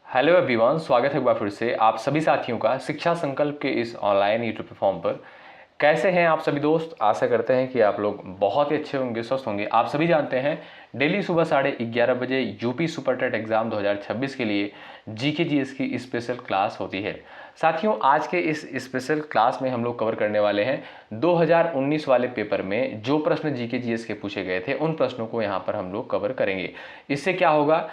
Hello everyone, स्वागत है एक बार फिर से आप सभी साथियों का शिक्षा संकल्प के इस ऑनलाइन यूट्यूब प्लेटफॉर्म पर। कैसे हैं आप सभी दोस्त? आशा करते हैं कि आप लोग बहुत ही अच्छे होंगे, स्वस्थ होंगे। आप सभी जानते हैं डेली सुबह 11:30 बजे यूपी सुपर टेट एग्जाम 2026 के लिए जीके जीएस की स्पेशल क्लास होती है। साथियों, आज के इस स्पेशल क्लास में हम लोग कवर करने वाले हैं 2019 वाले पेपर में जो प्रश्न जीके जीएस के पूछे गए थे, उन प्रश्नों को यहाँ पर हम लोग कवर करेंगे। इससे क्या होगा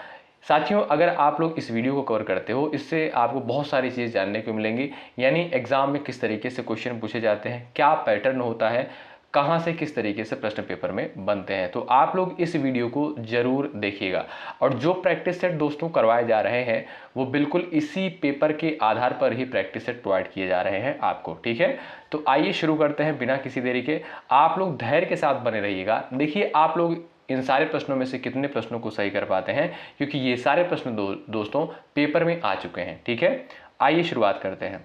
साथियों, अगर आप लोग इस वीडियो को कवर करते हो, इससे आपको बहुत सारी चीज़ जानने को मिलेंगी। यानी एग्जाम में किस तरीके से क्वेश्चन पूछे जाते हैं, क्या पैटर्न होता है, कहाँ से किस तरीके से प्रश्न पेपर में बनते हैं। तो आप लोग इस वीडियो को जरूर देखिएगा। और जो प्रैक्टिस सेट दोस्तों करवाए जा रहे हैं वो बिल्कुल इसी पेपर के आधार पर ही प्रैक्टिस सेट प्रोवाइड किए जा रहे हैं आपको, ठीक है। तो आइए शुरू करते हैं बिना किसी देरी के। आप लोग धैर्य के साथ बने रहिएगा। देखिए आप लोग इन सारे प्रश्नों में से कितने प्रश्नों को सही कर पाते हैं, क्योंकि ये सारे प्रश्न दोस्तों पेपर में आ चुके हैं, ठीक है। आइए शुरुआत करते हैं।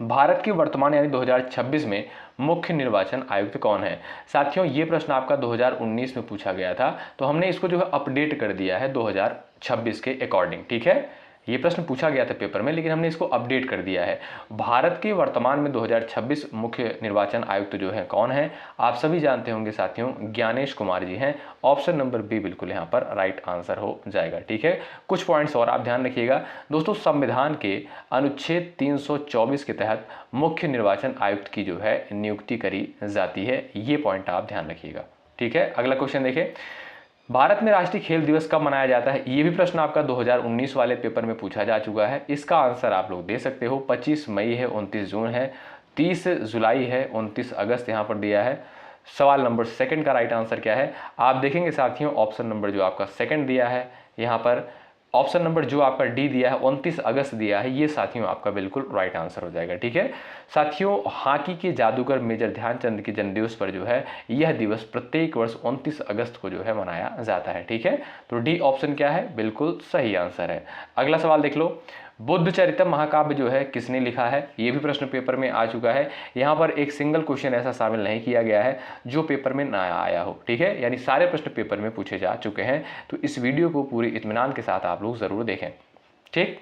भारत के वर्तमान यानी 2026 में मुख्य निर्वाचन आयुक्त कौन है? साथियों, ये प्रश्न आपका 2019 में पूछा गया था, तो हमने इसको जो है अपडेट कर दिया है 2026 के अकॉर्डिंग, ठीक है। ये प्रश्न पूछा गया था पेपर में, लेकिन हमने इसको अपडेट कर दिया है। भारत के वर्तमान में 2026 मुख्य निर्वाचन आयुक्त जो है कौन है? आप सभी जानते होंगे साथियों, ज्ञानेश कुमार जी हैं। ऑप्शन नंबर बी बिल्कुल यहाँ पर राइट आंसर हो जाएगा, ठीक है। कुछ पॉइंट्स और आप ध्यान रखिएगा दोस्तों। संविधान के अनुच्छेद 324 के तहत मुख्य निर्वाचन आयुक्त की जो है नियुक्ति करी जाती है। ये पॉइंट आप ध्यान रखिएगा, ठीक है। अगला क्वेश्चन देखिए, भारत में राष्ट्रीय खेल दिवस कब मनाया जाता है? ये भी प्रश्न आपका 2019 वाले पेपर में पूछा जा चुका है। इसका आंसर आप लोग दे सकते हो। 25 मई है, 29 जून है, 30 जुलाई है, 29 अगस्त यहाँ पर दिया है। सवाल नंबर सेकंड का राइट आंसर क्या है? आप देखेंगे साथियों, ऑप्शन नंबर जो आपका सेकंड दिया है यहाँ पर, ऑप्शन नंबर जो आपका डी दिया है 29 अगस्त दिया है, ये साथियों आपका बिल्कुल राइट आंसर हो जाएगा, ठीक है। साथियों, हॉकी के जादूगर मेजर ध्यानचंद के जन्मदिवस पर जो है यह दिवस प्रत्येक वर्ष 29 अगस्त को जो है मनाया जाता है, ठीक है। तो डी ऑप्शन क्या है? बिल्कुल सही आंसर है। अगला सवाल देख लो, बुद्ध चरितम महाकाव्य जो है किसने लिखा है? ये भी प्रश्न पेपर में आ चुका है। यहाँ पर एक सिंगल क्वेश्चन ऐसा शामिल नहीं किया गया है जो पेपर में ना आया हो, ठीक है। यानी सारे प्रश्न पेपर में पूछे जा चुके हैं। तो इस वीडियो को पूरी इत्मीनान के साथ आप लोग जरूर देखें, ठीक।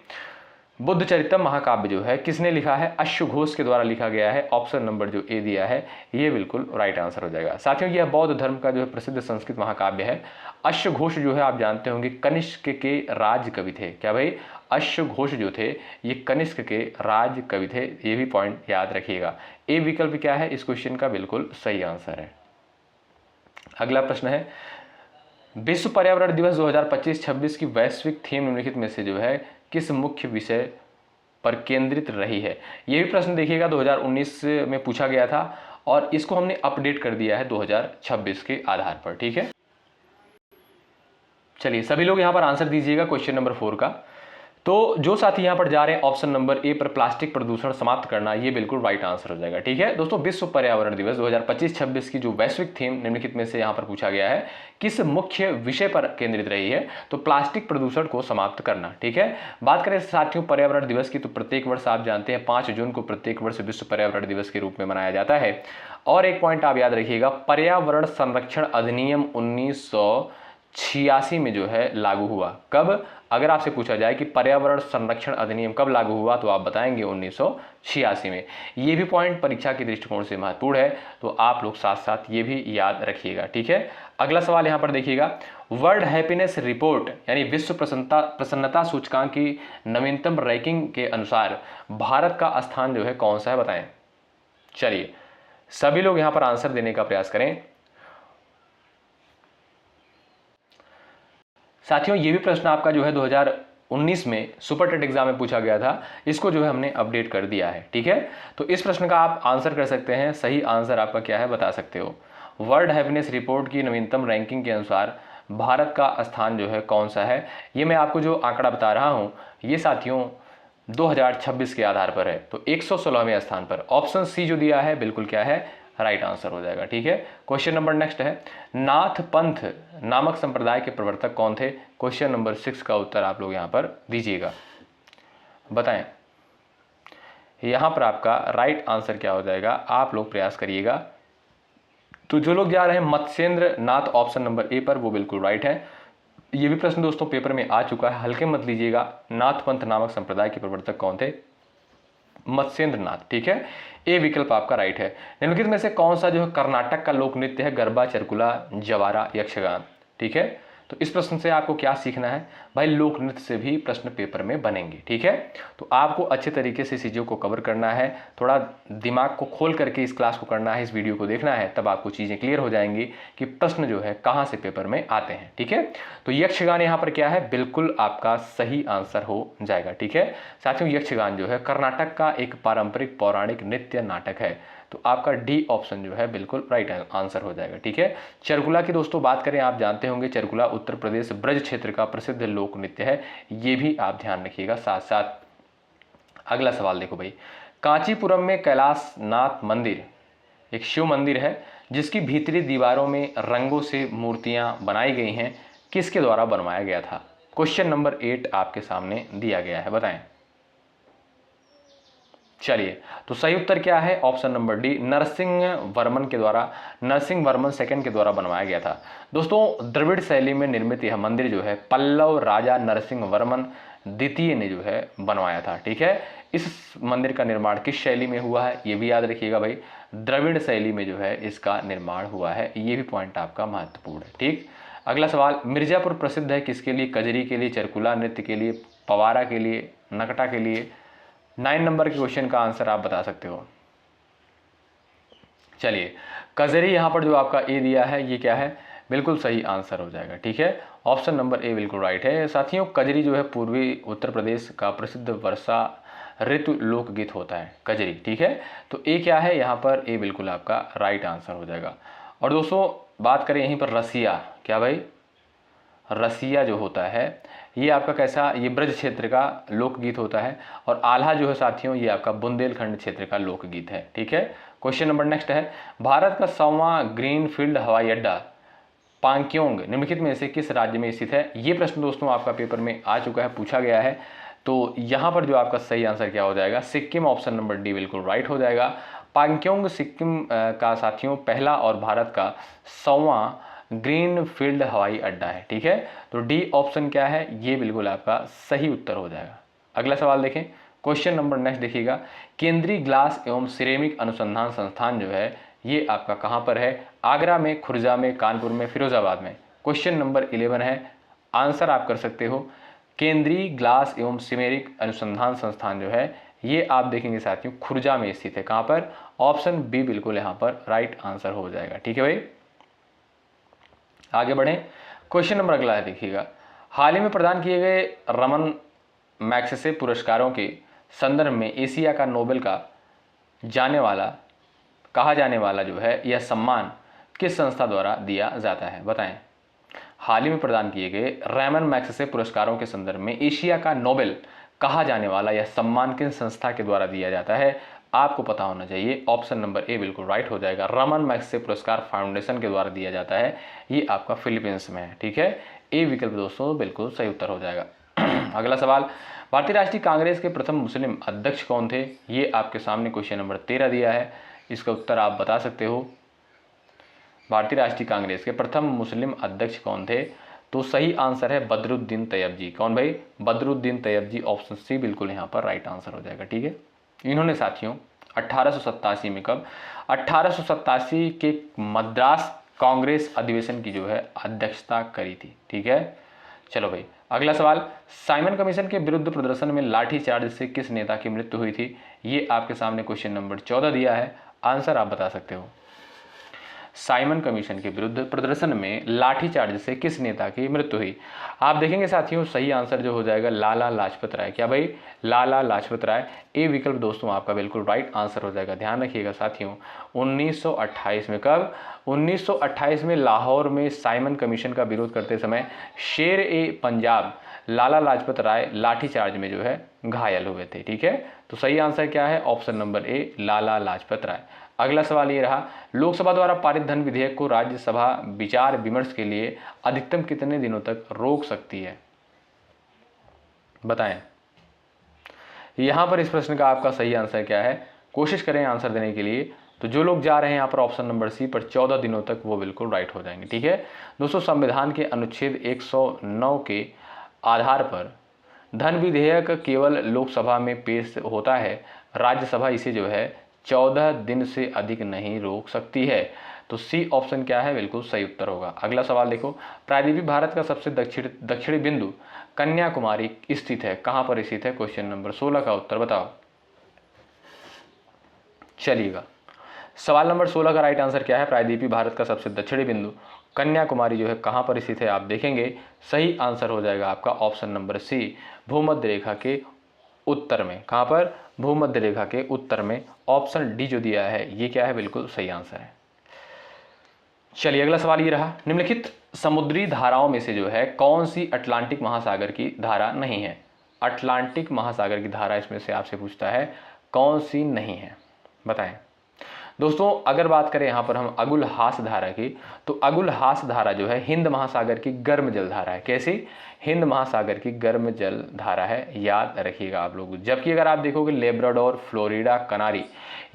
बुद्ध चरितम महाकाव्य जो है किसने लिखा है? अश्वघोष के द्वारा लिखा गया है। ऑप्शन नंबर जो ए दिया है ये बिल्कुल राइट आंसर हो जाएगा। साथियों, यह बौद्ध धर्म का जो है प्रसिद्ध संस्कृत महाकाव्य है। अश्वघोष जो है आप जानते होंगे कनिष्क के राज कवि थे। क्या भाई? अश्वघोष जो थे ये कनिष्क के राज कवि थे। ये भी पॉइंट याद रखिएगा। ए विकल्प क्या है इस क्वेश्चन का? बिल्कुल सही आंसर है। अगला प्रश्न है, विश्व पर्यावरण दिवस 2025-26 की वैश्विक थीम निम्नलिखित में से जो है किस मुख्य विषय पर केंद्रित रही है? यह भी प्रश्न देखिएगा 2019 में पूछा गया था और इसको हमने अपडेट कर दिया है 2026 के आधार पर, ठीक है। चलिए सभी लोग यहां पर आंसर दीजिएगा क्वेश्चन नंबर 4 का। तो जो साथी यहां पर जा रहे हैं ऑप्शन नंबर ए पर प्लास्टिक प्रदूषण समाप्त करना, ये बिल्कुल राइट आंसर हो जाएगा, ठीक है। दोस्तों, विश्व पर्यावरण दिवस 2025-26 की जो वैश्विक थीम निम्नलिखित में से यहां पर पूछा गया है किस मुख्य विषय पर केंद्रित रही है? तो प्लास्टिक प्रदूषण को समाप्त करना, ठीक है। बात करें साथियों पर्यावरण दिवस की, तो प्रत्येक वर्ष आप जानते हैं 5 जून को प्रत्येक वर्ष विश्व पर्यावरण दिवस के रूप में मनाया जाता है। और एक पॉइंट आप याद रखिएगा, पर्यावरण संरक्षण अधिनियम 1986 में जो है लागू हुआ। कब? अगर आपसे पूछा जाए कि पर्यावरण संरक्षण अधिनियम कब लागू हुआ, तो आप बताएंगे 1986 में। ये भी पॉइंट परीक्षा के दृष्टिकोण से महत्वपूर्ण है, तो आप लोग साथ साथ ये भी याद रखिएगा, ठीक है। अगला सवाल यहां पर देखिएगा, वर्ल्ड हैप्पीनेस रिपोर्ट यानी विश्व प्रसन्नता सूचकांक की नवीनतम रैंकिंग के अनुसार भारत का स्थान जो है कौन सा है, बताएं। चलिए सभी लोग यहां पर आंसर देने का प्रयास करें। साथियों, ये भी प्रश्न आपका जो है 2019 में सुपर टेट एग्जाम में पूछा गया था। इसको जो है हमने अपडेट कर दिया है, ठीक है। तो इस प्रश्न का आप आंसर कर सकते हैं। सही आंसर आपका क्या है बता सकते हो। वर्ल्ड हैप्पीनेस रिपोर्ट की नवीनतम रैंकिंग के अनुसार भारत का स्थान जो है कौन सा है? ये मैं आपको जो आंकड़ा बता रहा हूं ये साथियों 2026 के आधार पर है, तो 116वें स्थान पर। ऑप्शन सी जो दिया है बिल्कुल क्या है? राइट आंसर हो जाएगा, ठीक है। क्वेश्चन नंबर नेक्स्ट है, नाथ पंथ नामक संप्रदाय के प्रवर्तक कौन थे? क्वेश्चन नंबर 6 का उत्तर आप लोग यहां पर दीजिएगा, बताएं। यहां पर आपका राइट आंसर क्या हो जाएगा? आप लोग प्रयास करिएगा। तो जो लोग जा रहे हैं मत्स्येंद्र नाथ ऑप्शन नंबर ए पर, वो बिल्कुल राइट है। ये भी प्रश्न दोस्तों पेपर में आ चुका है, हल्के मत लीजिएगा। नाथ पंथ नामक संप्रदाय के प्रवर्तक कौन थे? मत्स्येंद्र नाथ। ठीक है, ए विकल्प आपका राइट है। निम्नलिखित में से कौन सा जो है कर्नाटक का लोक नृत्य है? गरबा, चरकुला, जवारा, यक्षगान। ठीक है, तो इस प्रश्न से आपको क्या सीखना है भाई? लोक नृत्य से भी प्रश्न पेपर में बनेंगे। ठीक है, तो आपको अच्छे तरीके से चीज़ों को कवर करना है, थोड़ा दिमाग को खोल करके इस क्लास को करना है, इस वीडियो को देखना है, तब आपको चीज़ें क्लियर हो जाएंगी कि प्रश्न जो है कहाँ से पेपर में आते हैं। ठीक है, तो यक्षगान यहाँ पर क्या है? बिल्कुल आपका सही आंसर हो जाएगा। ठीक है साथियों, यक्षगान जो है कर्नाटक का एक पारंपरिक पौराणिक नृत्य नाटक है, तो आपका डी ऑप्शन जो है बिल्कुल राइट आंसर हो जाएगा। ठीक है, चरकुला की दोस्तों बात करें, आप जानते होंगे चरकुला उत्तर प्रदेश ब्रज क्षेत्र का प्रसिद्ध लोक नृत्य है, ये भी आप ध्यान रखिएगा। साथ साथ अगला सवाल देखो भाई, कांचीपुरम में कैलाश नाथ मंदिर एक शिव मंदिर है जिसकी भीतरी दीवारों में रंगों से मूर्तियां बनाई गई हैं, किसके द्वारा बनवाया गया था? क्वेश्चन नंबर 8 आपके सामने दिया गया है, बताएं। चलिए, तो सही उत्तर क्या है? Option number D, Narasimha Varman के द्वारा, नरसिंह वर्मन सेकंड के द्वारा बनवाया गया था। दोस्तों द्रविड़ शैली में निर्मित यह मंदिर जो है पल्लव राजा नरसिंह वर्मन द्वितीय ने जो है बनवाया था। ठीक है, इस मंदिर का निर्माण किस शैली में हुआ है ये भी याद रखिएगा भाई, द्रविड़ शैली में जो है इसका निर्माण हुआ है, ये भी पॉइंट आपका महत्वपूर्ण है। ठीक, अगला सवाल, मिर्जापुर प्रसिद्ध है किसके लिए? कजरी के लिए, चरकुला नृत्य के लिए, पवारा के लिए, नकटा के लिए? 9 नंबर के क्वेश्चन का आंसर आप बता सकते हो। चलिए, कजरी यहाँ पर जो आपका ए दिया है ये क्या है? बिल्कुल सही आंसर हो जाएगा। ठीक है, ऑप्शन नंबर ए बिल्कुल राइट है। साथियों, कजरी जो है पूर्वी उत्तर प्रदेश का प्रसिद्ध वर्षा ऋतु लोकगीत होता है कजरी। ठीक है, तो ए क्या है यहाँ पर? ए बिल्कुल आपका राइट आंसर हो जाएगा। और दोस्तों बात करें यहीं पर रसिया, क्या भाई? रसिया जो होता है ये आपका कैसा? ये ब्रज क्षेत्र का लोकगीत होता है, और आल्हा जो है साथियों ये आपका बुंदेलखंड क्षेत्र का लोकगीत है। ठीक है, क्वेश्चन नंबर नेक्स्ट है, भारत का 100वां ग्रीनफील्ड हवाई अड्डा पांग्योंग निम्नलिखित में से किस राज्य में स्थित है? ये प्रश्न दोस्तों आपका पेपर में आ चुका है, पूछा गया है। तो यहाँ पर जो आपका सही आंसर क्या हो जाएगा? सिक्किम, ऑप्शन नंबर डी बिल्कुल राइट हो जाएगा। पांग्योंग सिक्किम का साथियों पहला और भारत का 100वां ग्रीन फील्ड हवाई अड्डा है। ठीक है, तो डी ऑप्शन क्या है? ये बिल्कुल आपका सही उत्तर हो जाएगा। अगला सवाल देखें, क्वेश्चन नंबर नेक्स्ट देखिएगा, केंद्रीय ग्लास एवं सिरेमिक अनुसंधान संस्थान जो है ये आपका कहाँ पर है? आगरा में, खुर्जा में, कानपुर में, फिरोजाबाद में? क्वेश्चन नंबर 11 है, आंसर आप कर सकते हो। केंद्रीय ग्लास एवं सिरेमिक अनुसंधान संस्थान जो है ये आप देखेंगे साथियों खुर्जा में स्थित है। कहाँ पर? ऑप्शन बी बिल्कुल यहाँ पर राइट आंसर हो जाएगा। ठीक है भाई, आगे बढ़ें। क्वेश्चन नंबर अगला है, देखिएगा, हाल ही में प्रदान किए गए रमन मैग्सेसे पुरस्कारों के संदर्भ में एशिया का नोबेल का कहा जाने वाला जो है यह सम्मान किस संस्था द्वारा दिया जाता है? बताएं। हाल ही में प्रदान किए गए रमन मैग्सेसे पुरस्कारों के संदर्भ में एशिया का नोबेल कहा जाने वाला यह सम्मान किस संस्था के द्वारा दिया जाता है? आपको पता होना चाहिए। ऑप्शन नंबर ए बिल्कुल राइट हो जाएगा, रमन मैग्सेसे पुरस्कार फाउंडेशन के द्वारा दिया जाता है, ये आपका फिलीपींस में है। ठीक है, ए विकल्प दोस्तों बिल्कुल सही उत्तर हो जाएगा। अगला सवाल, भारतीय राष्ट्रीय कांग्रेस के प्रथम मुस्लिम अध्यक्ष कौन थे? ये आपके सामने क्वेश्चन नंबर 13 दिया है, इसका उत्तर आप बता सकते हो। भारतीय राष्ट्रीय कांग्रेस के प्रथम मुस्लिम अध्यक्ष कौन थे? तो सही आंसर है बदरुद्दीन तैयब जी। कौन भाई? बदरुद्दीन तैयब जी, ऑप्शन सी बिल्कुल यहाँ पर राइट आंसर हो जाएगा। ठीक है, इन्होंने साथियों 1887 में, कब? 1887 के मद्रास कांग्रेस अधिवेशन की जो है अध्यक्षता करी थी। ठीक है, चलो भाई अगला सवाल, साइमन कमीशन के विरुद्ध प्रदर्शन में लाठीचार्ज से किस नेता की मृत्यु हुई थी? ये आपके सामने क्वेश्चन नंबर 14 दिया है, आंसर आप बता सकते हो। साइमन कमीशन के विरुद्ध प्रदर्शन में लाठीचार्ज से किस नेता की मृत्यु हुई? आप देखेंगे साथियों सही आंसर जो हो जाएगा लाला लाजपत राय। क्या भाई? लाला लाजपत राय, ए विकल्प दोस्तों आपका बिल्कुल राइट आंसर हो जाएगा। ध्यान रखिएगा साथियों 1928 में, कब? 1928 में लाहौर में साइमन कमीशन का विरोध करते समय शेर ए पंजाब लाला लाजपत राय लाठीचार्ज में जो है घायल हुए थे। ठीक है, तो सही आंसर क्या है? Option number A Lala Lajpat Rai. अगला सवाल ये रहा, लोकसभा द्वारा पारित धन विधेयक को राज्यसभा विचार विमर्श के लिए अधिकतम कितने दिनों तक रोक सकती है? बताएं। यहां पर इस प्रश्न का आपका सही आंसर क्या है? कोशिश करें आंसर देने के लिए। तो जो लोग जा रहे हैं यहाँ पर ऑप्शन नंबर सी पर 14 दिनों तक, वो बिल्कुल राइट हो जाएंगे। ठीक है दोस्तों, संविधान के अनुच्छेद 109 के आधार पर धन विधेयक केवल लोकसभा में पेश होता है, राज्यसभा इसे जो है 14 दिन से अधिक नहीं रोक सकती है। तो सी ऑप्शन क्या है, बिल्कुल सही उत्तर होगा। अगला सवाल देखो, प्रायद्वीपीय भारत का सबसे दक्षिणी बिंदु कन्याकुमारी स्थित है, कहाँ पर स्थित है? क्वेश्चन नंबर 16 का उत्तर बताओ। चलिएगा, सवाल नंबर 16 का राइट आंसर क्या है? प्रायद्वीपीय भारत का सबसे दक्षिणी बिंदु कन्याकुमारी जो है कहाँ पर स्थित है, आप देखेंगे सही आंसर हो जाएगा आपका ऑप्शन नंबर सी, भूमध्य रेखा के उत्तर में। कहाँ पर? भूमध्य रेखा के उत्तर में। ऑप्शन डी जो दिया है ये क्या है, बिल्कुल सही आंसर है। चलिए अगला सवाल ये रहा, निम्नलिखित समुद्री धाराओं में से जो है कौन सी अटलांटिक महासागर की धारा नहीं है? अटलांटिक महासागर की धारा इसमें से आपसे पूछता है, कौन सी नहीं है, बताएं। दोस्तों अगर बात करें यहाँ पर हम अगुल-हास धारा की, तो अगुल-हास धारा जो है हिंद महासागर की गर्म जल धारा है। कैसी? हिंद महासागर की गर्म जल धारा है, याद रखिएगा आप लोग। जबकि अगर आप देखोगे लेब्राडोर, फ्लोरिडा, कनारी,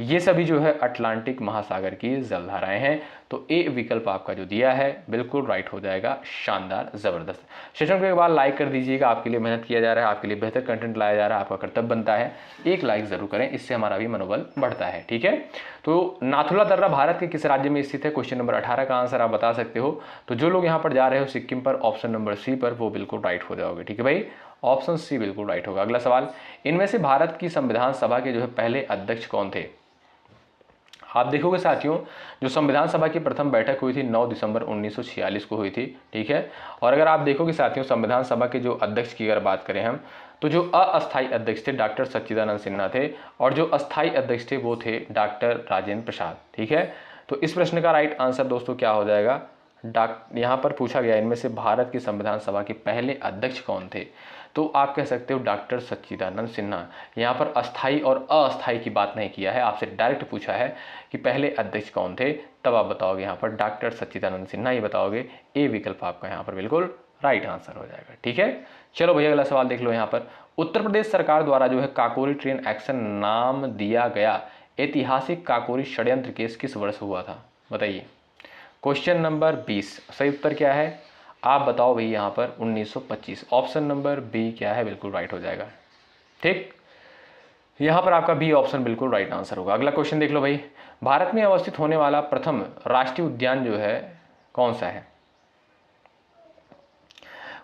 ये सभी जो है अटलांटिक महासागर की जलधाराएं हैं। तो ए विकल्प आपका जो दिया है बिल्कुल राइट हो जाएगा। शानदार, ज़बरदस्त। सेशन को एक बार लाइक कर दीजिएगा, आपके लिए मेहनत किया जा रहा है, आपके लिए बेहतर कंटेंट लाया जा रहा है, आपका कर्तव्य बनता है एक लाइक ज़रूर करें, इससे हमारा भी मनोबल बढ़ता है। ठीक है, तो नाथुला दर्रा भारत के किस राज्य में स्थित है? क्वेश्चन नंबर 18 का आंसर आप बता सकते हो। तो जो लोग यहाँ पर जा रहे हो सिक्किम पर, ऑप्शन नंबर सी पर, वो बिल्कुल राइट हो जाओगे। ठीक है भाई, ऑप्शन सी बिल्कुल राइट होगा। अगला सवाल, इनमें से भारत की संविधान सभा के जो है पहले अध्यक्ष कौन थे? आप देखोगे साथियों, जो संविधान सभा की प्रथम बैठक हुई थी 9 दिसंबर 1946 को हुई थी। ठीक है, और अगर आप देखोगे साथियों संविधान सभा के जो अध्यक्ष की अगर बात करें हम, तो जो अस्थायी अध्यक्ष थे डॉक्टर सच्चिदानंद सिन्हा थे, और जो अस्थायी अध्यक्ष थे वो थे डॉक्टर राजेंद्र प्रसाद। ठीक है, तो इस प्रश्न का राइट आंसर दोस्तों क्या हो जाएगा? यहाँ पर पूछा गया इनमें से भारत की संविधान सभा के पहले अध्यक्ष कौन थे, तो आप कह सकते हो डॉक्टर सच्चिदानंद सिन्हा। यहाँ पर अस्थाई और अस्थाई की बात नहीं किया है, आपसे डायरेक्ट पूछा है कि पहले अध्यक्ष कौन थे, तब आप बताओगे यहाँ पर डॉक्टर सच्चिदानंद सिन्हा ही बताओगे। ए विकल्प आपका यहाँ पर बिल्कुल राइट आंसर हो जाएगा। ठीक है, चलो भैया अगला सवाल देख लो। यहाँ पर उत्तर प्रदेश सरकार द्वारा जो है काकोरी ट्रेन एक्शन नाम दिया गया ऐतिहासिक काकोरी षड्यंत्र केस किस वर्ष हुआ था, बताइए। क्वेश्चन नंबर 20, सही उत्तर क्या है आप बताओ भाई यहाँ पर? 1925। ऑप्शन नंबर बी क्या है, बिल्कुल राइट हो जाएगा। ठीक, यहाँ पर आपका बी ऑप्शन बिल्कुल राइट आंसर होगा। अगला क्वेश्चन देख लो भाई, भारत में अवस्थित होने वाला प्रथम राष्ट्रीय उद्यान जो है कौन सा है?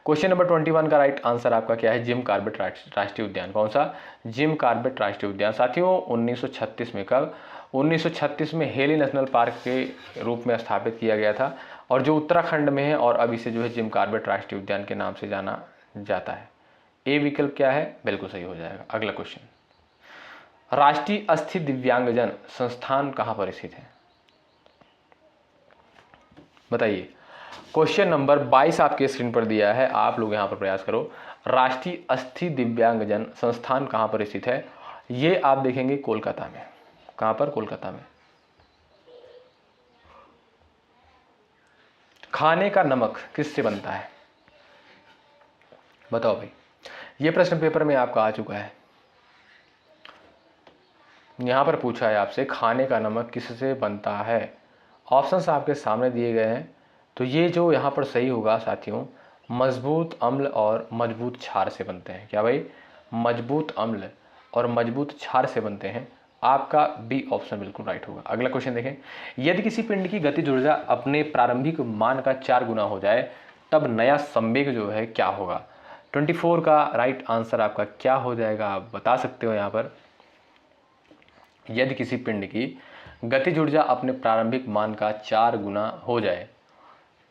क्वेश्चन नंबर 21 का राइट आंसर आपका क्या है? जिम कॉर्बेट राष्ट्रीय उद्यान। कौन सा? जिम कॉर्बेट राष्ट्रीय उद्यान। साथियों 1936 में, कब? 1936 में हेली नेशनल पार्क के रूप में स्थापित किया गया था, और जो उत्तराखंड में है, और अब इसे जो है जिम कॉर्बेट राष्ट्रीय उद्यान के नाम से जाना जाता है। ए विकल्प क्या है, बिल्कुल सही हो जाएगा। अगला क्वेश्चन, राष्ट्रीय अस्थि दिव्यांगजन संस्थान कहाँ पर स्थित है, बताइए। क्वेश्चन नंबर 22 आपके स्क्रीन पर दिया है, आप लोग यहाँ पर प्रयास करो। राष्ट्रीय अस्थि दिव्यांगजन संस्थान कहाँ पर स्थित है? ये आप देखेंगे कोलकाता में। कहाँ पर? कोलकाता में। खाने का नमक किससे बनता है, बताओ भाई। ये प्रश्न पेपर में आपका आ चुका है, यहाँ पर पूछा है आपसे खाने का नमक किससे बनता है। ऑप्शंस आपके सामने दिए गए हैं, तो ये जो यहाँ पर सही होगा साथियों, मजबूत अम्ल और मजबूत क्षार से बनते हैं। क्या भाई? मजबूत अम्ल और मजबूत क्षार से बनते हैं। आपका बी ऑप्शन बिल्कुल राइट होगा। अगला क्वेश्चन देखें, यदि किसी पिंड की गतिज ऊर्जा अपने प्रारंभिक मान का 4 गुना हो जाए तब नया संवेग जो है क्या होगा? 24 का राइट आंसर आपका क्या हो जाएगा, आप बता सकते हो यहाँ पर। यदि किसी पिंड की गतिज ऊर्जा अपने प्रारंभिक मान का 4 गुना हो जाए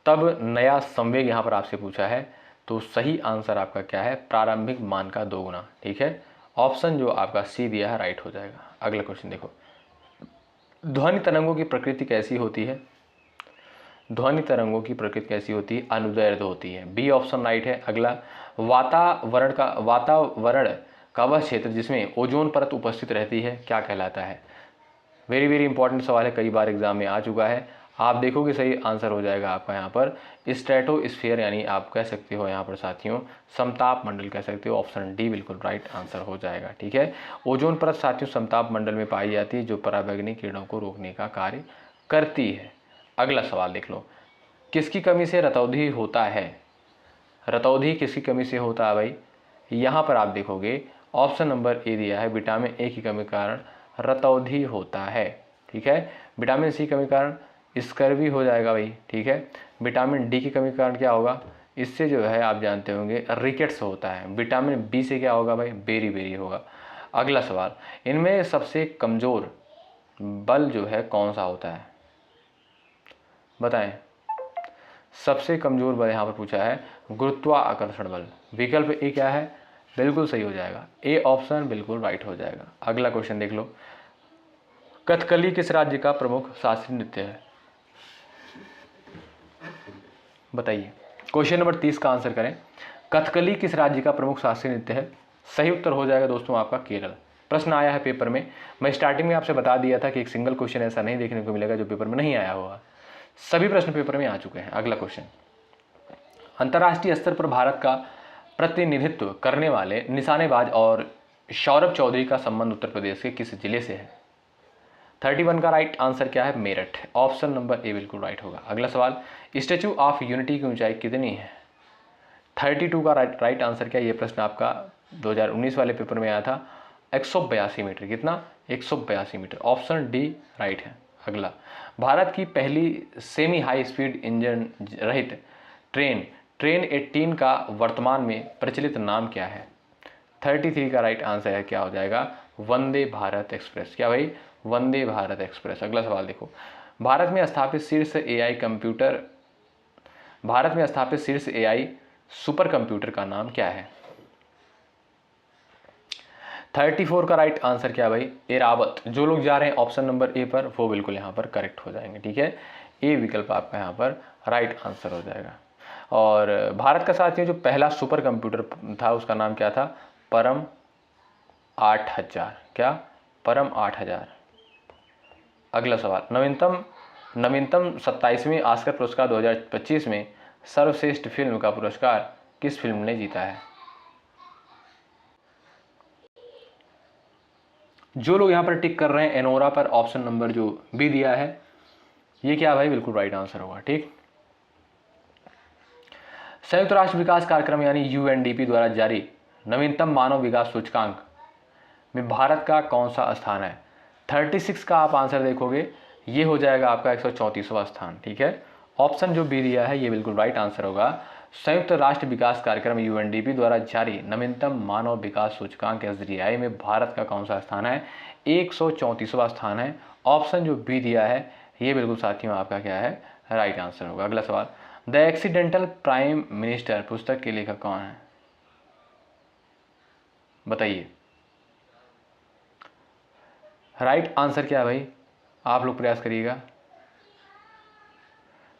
तब नया संवेग यहाँ पर आपसे पूछा है, तो सही आंसर आपका क्या है? प्रारंभिक मान का 2 गुना। ठीक है, ऑप्शन जो आपका सी दिया है राइट हो जाएगा। अगला क्वेश्चन देखो, ध्वनि तरंगों की प्रकृति कैसी होती है? ध्वनि तरंगों की प्रकृति कैसी होती है? अनुदैर्ध्य होती है। बी ऑप्शन राइट है। अगला, वातावरण का वह क्षेत्र जिसमें ओजोन परत उपस्थित रहती है क्या कहलाता है? वेरी वेरी इंपॉर्टेंट सवाल है, कई बार एग्जाम में आ चुका है। आप देखोगे सही आंसर हो जाएगा आपका यहाँ पर स्ट्रेटोस्फीयर, यानी आप कह सकते हो यहाँ पर साथियों समताप मंडल कह सकते हो। ऑप्शन डी बिल्कुल राइट आंसर हो जाएगा। ठीक है, ओजोन परत साथियों समताप मंडल में पाई जाती है जो पराबैंगनी किरणों को रोकने का कार्य करती है। अगला सवाल देख लो, किसकी कमी से रतौंधी होता है? रतौंधी किसकी कमी से होता है भाई? यहाँ पर आप देखोगे ऑप्शन नंबर ए दिया है, विटामिन ए की कमी के कारण रतौंधी होता है। ठीक है, विटामिन सी कमी के कारण स्कर्वी हो जाएगा भाई। ठीक है, विटामिन डी की कमी के कारण क्या होगा? इससे जो है आप जानते होंगे रिकेट्स होता है। विटामिन बी से क्या होगा भाई? बेरी बेरी होगा। अगला सवाल, इनमें सबसे कमज़ोर बल जो है कौन सा होता है? बताएं। सबसे कमज़ोर बल यहाँ पर पूछा है गुरुत्वाकर्षण बल। विकल्प ए क्या है? बिल्कुल सही हो जाएगा, ए ऑप्शन बिल्कुल राइट हो जाएगा। अगला क्वेश्चन देख लो, कथकली किस राज्य का प्रमुख शास्त्रीय नृत्य है? बताइए। क्वेश्चन नंबर 30 का आंसर करें। कथकली किस राज्य का प्रमुख शास्त्रीय नृत्य है? सही उत्तर हो जाएगा दोस्तों आपका केरल। प्रश्न आया है पेपर में, मैं स्टार्टिंग में आपसे बता दिया था कि एक सिंगल क्वेश्चन ऐसा नहीं देखने को मिलेगा जो पेपर में नहीं आया होगा। सभी प्रश्न पेपर में आ चुके हैं। अगला क्वेश्चन, अंतर्राष्ट्रीय स्तर पर भारत का प्रतिनिधित्व करने वाले निशानेबाज और सौरभ चौधरी का संबंध उत्तर प्रदेश के किस जिले से है? 31 का राइट आंसर क्या है? मेरठ। ऑप्शन नंबर ए बिल्कुल राइट होगा। अगला सवाल, स्टैचू ऑफ यूनिटी की ऊंचाई कितनी है? 32 का राइट आंसर क्या है? ये प्रश्न आपका 2019 वाले पेपर में आया था। 182 मीटर। कितना? 182 मीटर। ऑप्शन डी राइट है। अगला, भारत की पहली सेमी हाई स्पीड इंजन रहित ट्रेन 18 का वर्तमान में प्रचलित नाम क्या है? 33 का राइट आंसर है क्या हो जाएगा? वंदे भारत एक्सप्रेस। क्या भाई? वंदे भारत एक्सप्रेस। अगला सवाल देखो, भारत में स्थापित शीर्ष एआई सुपर कंप्यूटर का नाम क्या है? 34 का राइट आंसर क्या भाई? एरावत। जो लोग जा रहे हैं ऑप्शन नंबर ए पर वो बिल्कुल यहाँ पर करेक्ट हो जाएंगे। ठीक है, ए विकल्प आपका यहाँ पर राइट आंसर हो जाएगा। और भारत का साथियों जो पहला सुपर कंप्यूटर था उसका नाम क्या था? परम 8000। क्या? परम 8000। अगला सवाल, नवीनतम 27वें ऑस्कर पुरस्कार 2025 में सर्वश्रेष्ठ फिल्म का पुरस्कार किस फिल्म ने जीता है? जो लोग यहाँ पर टिक कर रहे हैं एनोरा पर, ऑप्शन नंबर जो बी दिया है ये क्या भाई? बिल्कुल राइट आंसर होगा। ठीक, संयुक्त राष्ट्र विकास कार्यक्रम यानी यूएनडीपी द्वारा जारी नवीनतम मानव विकास सूचकांक में भारत का कौन सा स्थान है? 36 का आप आंसर देखोगे ये हो जाएगा आपका 134वां स्थान। ठीक है, ऑप्शन जो बी दिया है ये बिल्कुल राइट आंसर होगा। संयुक्त राष्ट्र विकास कार्यक्रम यूएनडीपी द्वारा जारी नवीनतम मानव विकास सूचकांक एसडीआई में भारत का कौन सा स्थान है? 134वां स्थान है। ऑप्शन जो बी दिया है ये बिल्कुल साथियों आपका क्या है? राइट आंसर होगा। अगला सवाल, द एक्सीडेंटल प्राइम मिनिस्टर पुस्तक के लेखक कौन है? बताइए। राइट आंसर क्या है भाई? आप लोग प्रयास करिएगा।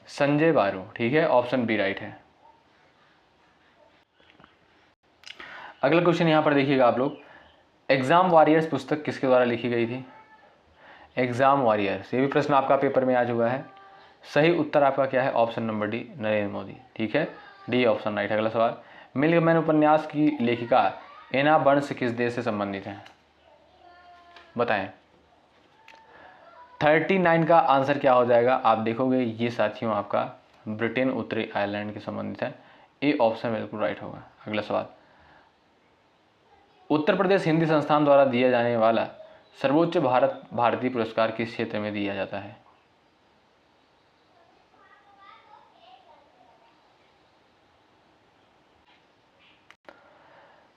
संजय बारू। ठीक है, ऑप्शन बी राइट है। अगला क्वेश्चन यहां पर देखिएगा आप लोग, एग्जाम वॉरियर्स पुस्तक किसके द्वारा लिखी गई थी? एग्जाम वॉरियर्स, ये भी प्रश्न आपका पेपर में आ चुका है। सही उत्तर आपका क्या है? Option number D Narendra Modi. ठीक है, डी ऑप्शन राइट। अगला सवाल, मिल्कमैन उपन्यास की लेखिका एना बर्न्स किस देश से संबंधित है? बताएं। 39 का आंसर क्या हो जाएगा? आप देखोगे ये साथियों आपका ब्रिटेन उत्तरी आयरलैंड के संबंधित है। ए ऑप्शन बिल्कुल राइट होगा। अगला सवाल, उत्तर प्रदेश हिंदी संस्थान द्वारा दिया जाने वाला सर्वोच्च भारतीय पुरस्कार किस क्षेत्र में दिया जाता है?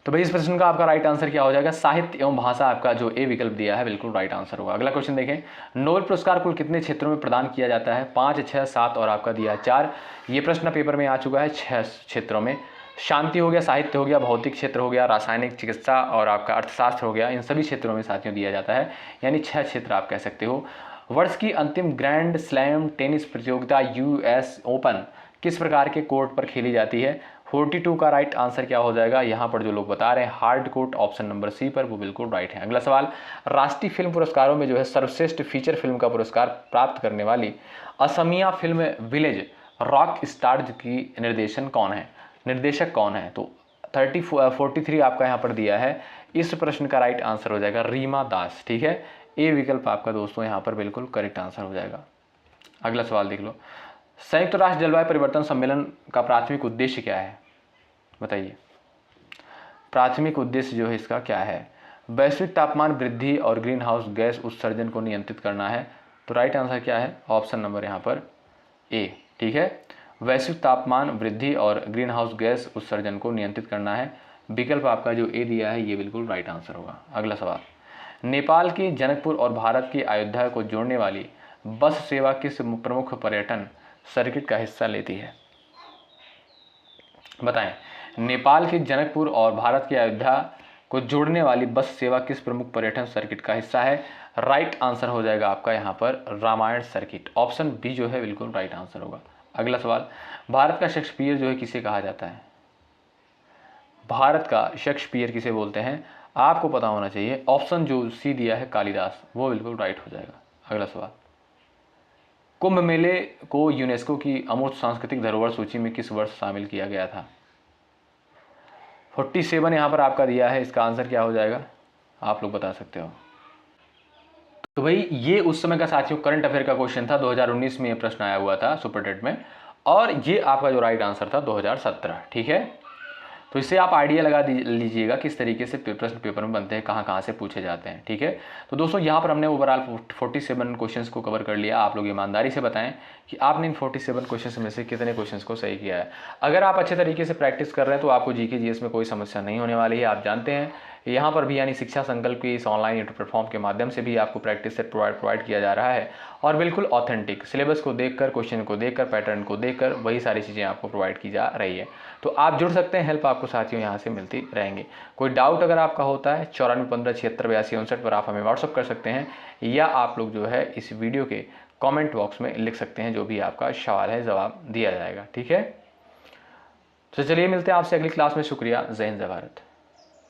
तो भाई इस प्रश्न का आपका राइट आंसर क्या हो जाएगा? साहित्य एवं भाषा। आपका जो ए विकल्प दिया है बिल्कुल राइट आंसर होगा। अगला क्वेश्चन देखें, नोबेल पुरस्कार कुल कितने क्षेत्रों में प्रदान किया जाता है? 5, 6, 7 और आपका दिया 4। ये प्रश्न पेपर में आ चुका है 6 क्षेत्रों में। शांति हो गया, साहित्य हो गया, भौतिक क्षेत्र हो गया, रासायनिक चिकित्सा और आपका अर्थशास्त्र हो गया। इन सभी क्षेत्रों में साथियों दिया जाता है, यानी 6 क्षेत्र आप कह सकते हो। वर्ष की अंतिम ग्रैंड स्लैम टेनिस प्रतियोगिता यूएस ओपन किस प्रकार के कोर्ट पर खेली जाती है? 42 का राइट आंसर क्या हो जाएगा, यहाँ पर जो लोग बता रहे हैं हार्ड कोट ऑप्शन नंबर सी पर, वो बिल्कुल राइट है। अगला सवाल, राष्ट्रीय फिल्म पुरस्कारों में जो है सर्वश्रेष्ठ फीचर फिल्म का पुरस्कार प्राप्त करने वाली Asamiya film Village Rock Stars की निर्देशक कौन है? तो 43 आपका यहाँ पर दिया है। इस प्रश्न का राइट आंसर हो जाएगा रीमा दास। ठीक है, ए विकल्प आपका दोस्तों यहाँ पर बिल्कुल करेक्ट आंसर हो जाएगा। अगला सवाल देख लो, संयुक्त राष्ट्र जलवायु परिवर्तन सम्मेलन का प्राथमिक उद्देश्य क्या है? बताइए, प्राथमिक उद्देश्य जो है इसका क्या है? वैश्विक तापमान वृद्धि और ग्रीन हाउस गैस उत्सर्जन को नियंत्रित करना है। तो राइट आंसर क्या है? ऑप्शन नंबर यहाँ पर ए। ठीक है, वैश्विक तापमान वृद्धि और ग्रीन हाउस गैस उत्सर्जन को नियंत्रित करना है। विकल्प आपका जो ए दिया है ये बिल्कुल राइट आंसर होगा। अगला सवाल, नेपाल की जनकपुर और भारत की अयोध्या को जोड़ने वाली बस सेवा किस प्रमुख पर्यटन सर्किट का हिस्सा लेती है? बताएं, नेपाल के जनकपुर और भारत की अयोध्या को जोड़ने वाली बस सेवा किस प्रमुख पर्यटन सर्किट का हिस्सा है? राइट आंसर हो जाएगा आपका यहाँ पर रामायण सर्किट। ऑप्शन बी जो है बिल्कुल राइट आंसर होगा। अगला सवाल, भारत का शेक्सपियर जो है किसे कहा जाता है? भारत का शेक्सपियर किसे बोलते हैं? आपको पता होना चाहिए। ऑप्शन जो सी दिया है कालिदास, वो बिल्कुल राइट हो जाएगा। अगला सवाल, कुंभ मेले को यूनेस्को की अमूर्त सांस्कृतिक धरोहर सूची में किस वर्ष शामिल किया गया था? 47 यहाँ पर आपका दिया है, इसका आंसर क्या हो जाएगा आप लोग बता सकते हो। तो भाई ये उस समय का साथियों करंट अफेयर का क्वेश्चन था, 2019 में ये प्रश्न आया हुआ था सुपर टेट में, और ये आपका जो राइट आंसर था 2017। ठीक है, तो इससे आप आइडिया लगा लीजिएगा किस तरीके से प्रश्न पेपर में बनते हैं, कहाँ कहाँ से पूछे जाते हैं। ठीक है, तो दोस्तों यहाँ पर हमने ओवरऑल 47 क्वेश्चंस को कवर कर लिया। आप लोग ईमानदारी से बताएं कि आपने इन 47 क्वेश्चंस में से कितने क्वेश्चंस को सही किया है। अगर आप अच्छे तरीके से प्रैक्टिस कर रहे हैं तो आपको जीके जीएस में कोई समस्या नहीं होने वाली है। आप जानते हैं यहाँ पर भी यानी शिक्षा संकल्प की इस ऑनलाइन यूट्यूब प्लेटफॉर्म के माध्यम से भी आपको प्रैक्टिस सेट प्रोवाइड किया जा रहा है, और बिल्कुल ऑथेंटिक सिलेबस को देखकर, क्वेश्चन को देखकर, पैटर्न को देखकर वही सारी चीज़ें आपको प्रोवाइड की जा रही है। तो आप जुड़ सकते हैं, हेल्प आपको साथियों यहाँ से मिलती रहेंगे। कोई डाउट अगर आपका होता है 9415768259 पर आप हमें व्हाट्सअप कर सकते हैं, या आप लोग जो है इस वीडियो के कमेंट बॉक्स में लिख सकते हैं, जो भी आपका सवाल है जवाब दिया जाएगा। ठीक है, तो चलिए मिलते हैं आपसे अगली क्लास में। शुक्रिया, जय हिंद, जय भारत।